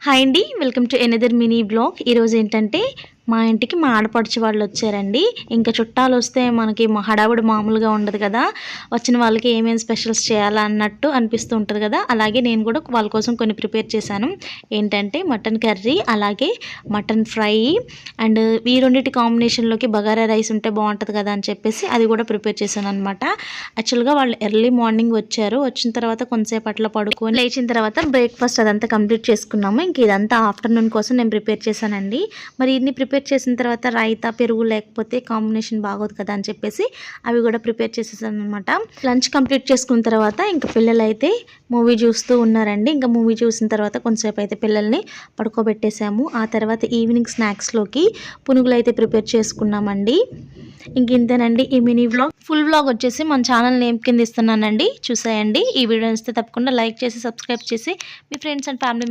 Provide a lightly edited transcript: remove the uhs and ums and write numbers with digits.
Hi అండి, welcome to another mini blog. ఈరోజు ఏంటంటే మా ఇంటికి మా ఆడపడుచు వాళ్ళు వచ్చారండి. ఇంకా చుట్టాలు వస్తే మనకి హడావుడి మామూలుగా ఉండదు కదా. వచ్చిన వాళ్ళకి ఏమేమి స్పెషల్స్ చేయాలా అన్నట్టు అనిపిస్తూ ఉంటుంది కదా. అలాగే నేను కూడా వాళ్ళ కోసం కొన్ని ప్రిపేర్ చేశాను. ఏంటంటే మటన్ కర్రీ, అలాగే మటన్ ఫ్రై, అండ్ ఈ రెండింటి కాంబినేషన్లోకి బగారా రైస్ ఉంటే బాగుంటుంది కదా అని చెప్పేసి అది కూడా ప్రిపేర్ చేశాను అనమాట. యాక్చువల్గా వాళ్ళు ఎర్లీ మార్నింగ్ వచ్చారు. వచ్చిన తర్వాత కొంతసేపు అట్లా పడుకొని లేచిన తర్వాత బ్రేక్ఫాస్ట్ అదంతా కంప్లీట్ చేసుకున్నాము. ఇంక ఇదంతా ఆఫ్టర్నూన్ కోసం నేను ప్రిపేర్ చేశానండి. మరి ఇన్ని ప్రిపేర్ చేసిన తర్వాత రైతా, పెరుగు లేకపోతే కాంబినేషన్ బాగోదు కదా అని చెప్పేసి అవి కూడా ప్రిపేర్ చేసేసాను అనమాట. లంచ్ కంప్లీట్ చేసుకున్న తర్వాత ఇంకా పిల్లలు అయితే మూవీ చూస్తూ ఉన్నారండి. ఇంకా మూవీ చూసిన తర్వాత కొంతసేపు అయితే పిల్లల్ని పడుకోబెట్టేసాము. ఆ తర్వాత ఈవినింగ్ స్నాక్స్లోకి పునుగులు అయితే ప్రిపేర్ చేసుకున్నామండి. ఇంక ఇంతేనండి ఈ మినీ వ్లాగ్. ఫుల్ వ్లాగ్ వచ్చేసి మన ఛానల్ నేమ్ కింద ఇస్తున్నానండి, చూసేయండి. ఈ వీడియో ఇస్తే తప్పకుండా లైక్ చేసి సబ్స్క్రైబ్ చేసి మీ ఫ్రెండ్స్ అండ్ ఫ్యామిలీ